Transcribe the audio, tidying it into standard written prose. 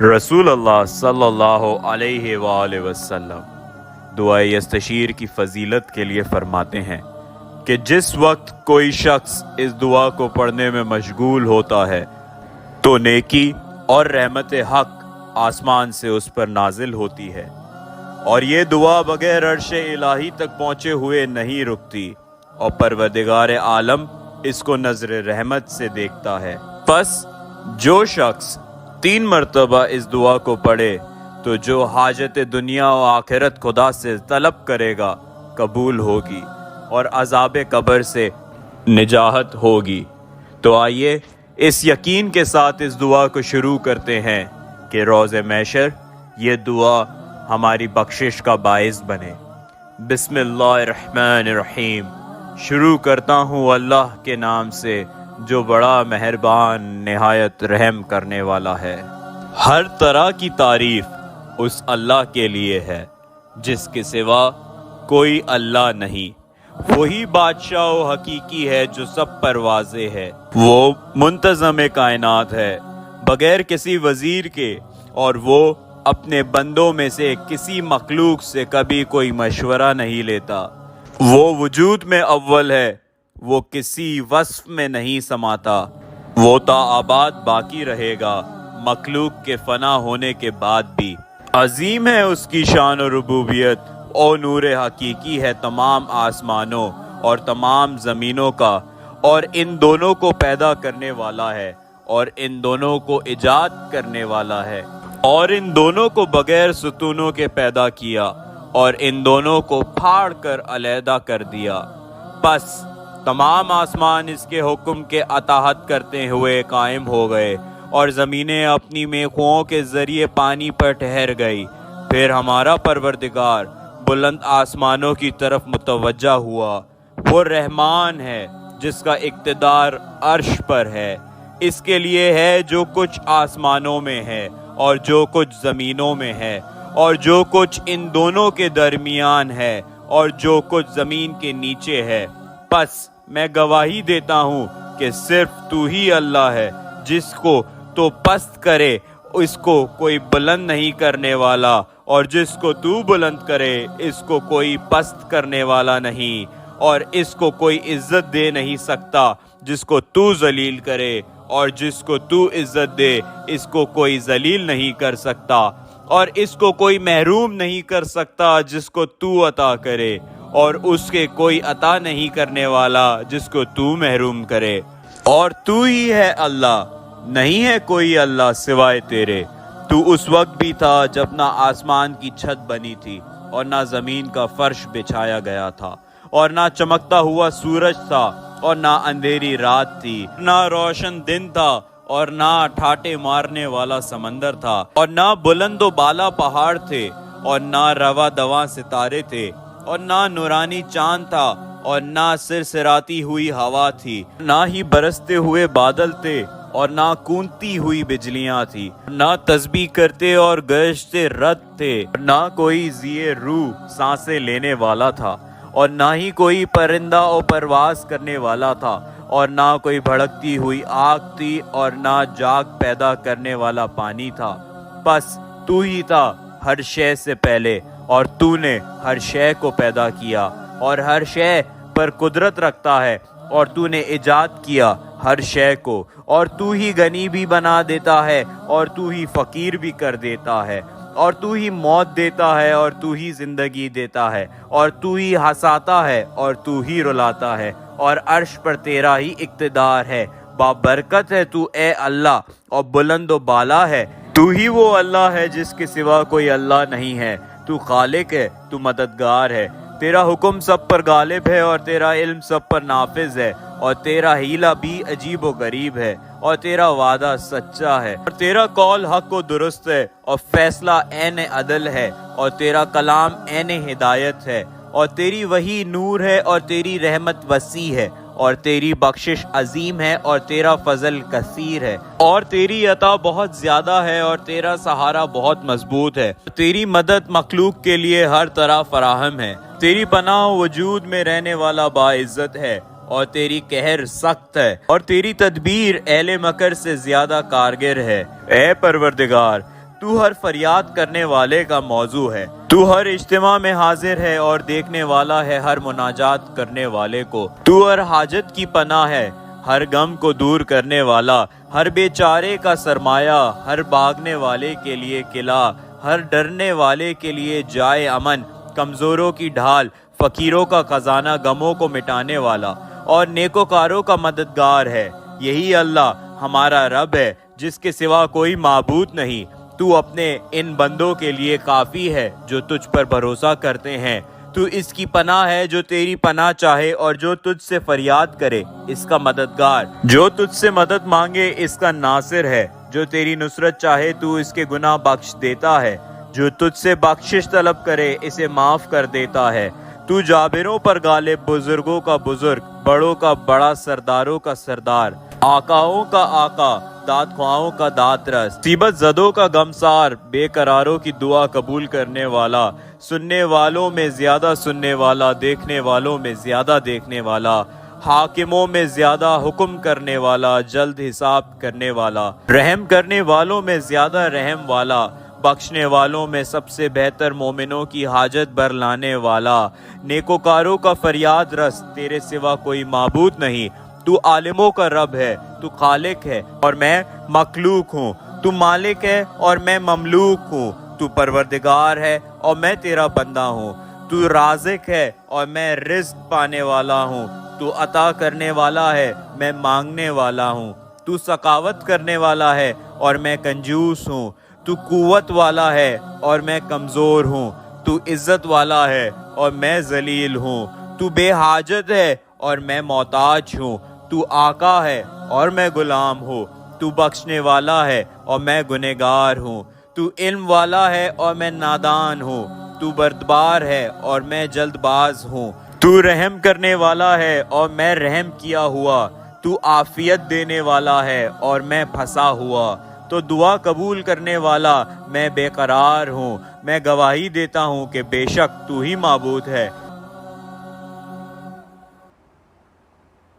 رسول اللہ صلی اللہ علیہ وآلہ وسلم دعا یستشیر کی فضیلت کے لیے فرماتے ہیں کہ جس وقت کوئی شخص اس دعا کو پڑھنے میں مشغول ہوتا ہے تو نیکی اور رحمت حق آسمان سے اس پر نازل ہوتی ہے، اور یہ دعا بغیر عرش الہی تک پہنچے ہوئے نہیں رکتی، اور پروردگار عالم اس کو نظر رحمت سے دیکھتا ہے۔ پس جو شخص 3 مرتبہ اس دعا کو پڑھے تو جو حاجت دنیا و آخرت خدا سے طلب کرے گا قبول ہوگی، اور عذاب قبر سے نجات ہوگی۔ تو آئیے اس یقین کے ساتھ اس دعا کو شروع کرتے ہیں کہ روز محشر یہ دعا ہماری بخشش کا باعث بنے۔ بسم اللہ الرحمن الرحیم۔ شروع کرتا ہوں اللہ کے نام سے جو بڑا مہربان نہایت رحم کرنے والا ہے۔ ہر طرح کی تعریف اس اللہ کے لیے ہے جس کے سوا کوئی اللہ نہیں۔ وہی بادشاہ و حقیقی ہے جو سب پر واضح ہے۔ وہ منتظم کائنات ہے بغیر کسی وزیر کے، اور وہ اپنے بندوں میں سے کسی مخلوق سے کبھی کوئی مشورہ نہیں لیتا۔ وہ وجود میں اول ہے، وہ کسی وصف میں نہیں سماتا۔ وہ تا آباد باقی رہے گا مخلوق کے فنا ہونے کے بعد بھی۔ عظیم ہے اس کی شان و ربوبیت، اور نور حقیقی ہے تمام آسمانوں اور تمام زمینوں کا، اور ان دونوں کو پیدا کرنے والا ہے، اور ان دونوں کو ایجاد کرنے والا ہے، اور ان دونوں کو بغیر ستونوں کے پیدا کیا، اور ان دونوں کو پھاڑ کر علیحدہ کر دیا۔ پس تمام آسمان اس کے حکم کے اطاعت کرتے ہوئے قائم ہو گئے، اور زمینیں اپنی میخوں کے ذریعے پانی پر ٹھہر گئی۔ پھر ہمارا پروردگار بلند آسمانوں کی طرف متوجہ ہوا۔ وہ رحمان ہے جس کا اقتدار عرش پر ہے۔ اس کے لیے ہے جو کچھ آسمانوں میں ہے اور جو کچھ زمینوں میں ہے، اور جو کچھ ان دونوں کے درمیان ہے، اور جو کچھ زمین کے نیچے ہے۔ پس میں گواہی دیتا ہوں کہ صرف تو ہی اللہ ہے، جس کو تو پست کرے اس کو کوئی بلند نہیں کرنے والا، اور جس کو تو بلند کرے اس کو کوئی پست کرنے والا نہیں، اور اس کو کوئی عزت دے نہیں سکتا جس کو تو ذلیل کرے، اور جس کو تو عزت دے اس کو کوئی ذلیل نہیں کر سکتا، اور اس کو کوئی محروم نہیں کر سکتا جس کو تو عطا کرے، اور اس کے کوئی عطا نہیں کرنے والا جس کو تو محروم کرے۔ اور تو ہی ہے اللہ، نہیں ہے کوئی اللہ سوائے تیرے۔ تو اس وقت بھی تھا جب نہ آسمان کی چھت بنی تھی، اور نہ زمین کا فرش بچھایا گیا تھا، اور نہ چمکتا ہوا سورج تھا، اور نہ اندھیری رات تھی، نہ روشن دن تھا، اور نہ ٹھاٹے مارنے والا سمندر تھا، اور نہ بلند و بالا پہاڑ تھے، اور نہ رواں دواں ستارے تھے، اور نہ نورانی چاند تھا، اور نہ سرسراتی ہوئی ہوا تھی، نہ ہی برستے ہوئے بادل تھے، اور نہ کونتی ہوئی بجلیاں تھی، نہ تسبیح کرتے اور گرجتے رعد تھے، نہ کوئی ذی روح سانسیں لینے والا تھا، اور نہ ہی کوئی پرندہ اور پرواز کرنے والا تھا، اور نہ کوئی بھڑکتی ہوئی آگ تھی، اور نہ جاگ پیدا کرنے والا پانی تھا۔ پس تو ہی تھا ہر شے سے پہلے، اور تو نے ہر شے کو پیدا کیا، اور ہر شے پر قدرت رکھتا ہے، اور تو نے ایجاد کیا ہر شے کو، اور تو ہی غنی بھی بنا دیتا ہے، اور تو ہی فقیر بھی کر دیتا ہے، اور تو ہی موت دیتا ہے، اور تو ہی زندگی دیتا ہے، اور تو ہی ہنساتا ہے، اور تو ہی رلاتا ہے، اور عرش پر تیرا ہی اقتدار ہے۔ بابرکت ہے تو اے اللہ، اور بلند و بالا ہے۔ تو ہی وہ اللہ ہے جس کے سوا کوئی اللہ نہیں ہے۔ تو خالق ہے، تو مددگار ہے۔ تیرا حکم سب پر غالب ہے، اور تیرا علم سب پر نافذ ہے، اور تیرا ہیلہ بھی عجیب و غریب ہے، اور تیرا وعدہ سچا ہے، اور تیرا قول حق و درست ہے، اور فیصلہ عین عدل ہے، اور تیرا کلام عین ہدایت ہے، اور تیری وحی نور ہے، اور تیری رحمت وسیع ہے، اور تیری بخشش عظیم ہے، اور تیرا فضل کثیر ہے، اور تیری عطا بہت زیادہ ہے، اور تیرا سہارا بہت مضبوط ہے۔ تیری مدد مخلوق کے لیے ہر طرح فراہم ہے۔ تیری پناہ وجود میں رہنے والا باعزت ہے، اور تیری قہر سخت ہے، اور تیری تدبیر اہل مکر سے زیادہ کارگر ہے۔ اے پروردگار، تو ہر فریاد کرنے والے کا موضوع ہے، تو ہر اجتماع میں حاضر ہے اور دیکھنے والا ہے ہر مناجات کرنے والے کو، تو ہر حاجت کی پناہ ہے، ہر غم کو دور کرنے والا، ہر بیچارے کا سرمایہ، ہر بھاگنے والے کے لیے قلعہ، ہر ڈرنے والے کے لیے جائے امن، کمزوروں کی ڈھال، فقیروں کا خزانہ، غموں کو مٹانے والا اور نیکوکاروں کا مددگار ہے۔ یہی اللہ ہمارا رب ہے جس کے سوا کوئی معبود نہیں۔ تو اپنے ان بندوں کے لیے کافی ہے جو تجھ پر بھروسہ کرتے ہیں۔ تو اس کی پناہ ہے جو تیری پناہ چاہے، اور جو تجھ سے فریاد کرے اس کا مددگار، جو تجھ سے مدد مانگے اس کا ناصر ہے، جو تیری نصرت چاہے تو اس کے گناہ بخش دیتا ہے، جو تجھ سے بخشش طلب کرے اسے معاف کر دیتا ہے۔ تو جابروں پر غالب، بزرگوں کا بزرگ، بڑوں کا بڑا، سرداروں کا سردار، آقاؤں کا آقا، داد خواہوں کا داد رس، مصیبت زدوں کا غمسار، بے قراروں کی دعا قبول کرنے والا، سننے والوں میں زیادہ سننے والا، دیکھنے والوں میں زیادہ دیکھنے والا، حاکموں میں زیادہ حکم کرنے والا، جلد حساب کرنے والا، رحم کرنے والوں میں زیادہ رحم والا، بخشنے والوں میں سب سے بہتر، مومنوں کی حاجت بر لانے والا، نیکوکاروں کا فریاد رس، تیرے سوا کوئی معبود نہیں۔ تو عالموں کا رب ہے، تو خالق ہے اور میں مخلوق ہوں، تو مالک ہے اور میں مملوک ہوں، تو پروردگار ہے اور میں تیرا بندہ ہوں، تو رازق ہے اور میں رزق پانے والا ہوں، تو عطا کرنے والا ہے میں مانگنے والا ہوں، تو سخاوت کرنے والا ہے اور میں کنجوس ہوں، تو قوت والا ہے اور میں کمزور ہوں، تو عزت والا ہے اور میں ذلیل ہوں، تو بے حاجت ہے اور میں محتاج ہوں، تو آقا ہے اور میں غلام ہوں، تو بخشنے والا ہے اور میں گنہگار ہوں، تو علم والا ہے اور میں نادان ہوں، تو بردبار ہے اور میں جلد باز ہوں، تو رحم کرنے والا ہے اور میں رحم کیا ہوا، تو عافیت دینے والا ہے اور میں پھنسا ہوا، تو دعا قبول کرنے والا میں بے قرار ہوں۔ میں گواہی دیتا ہوں کہ بے شک تو ہی معبود ہے،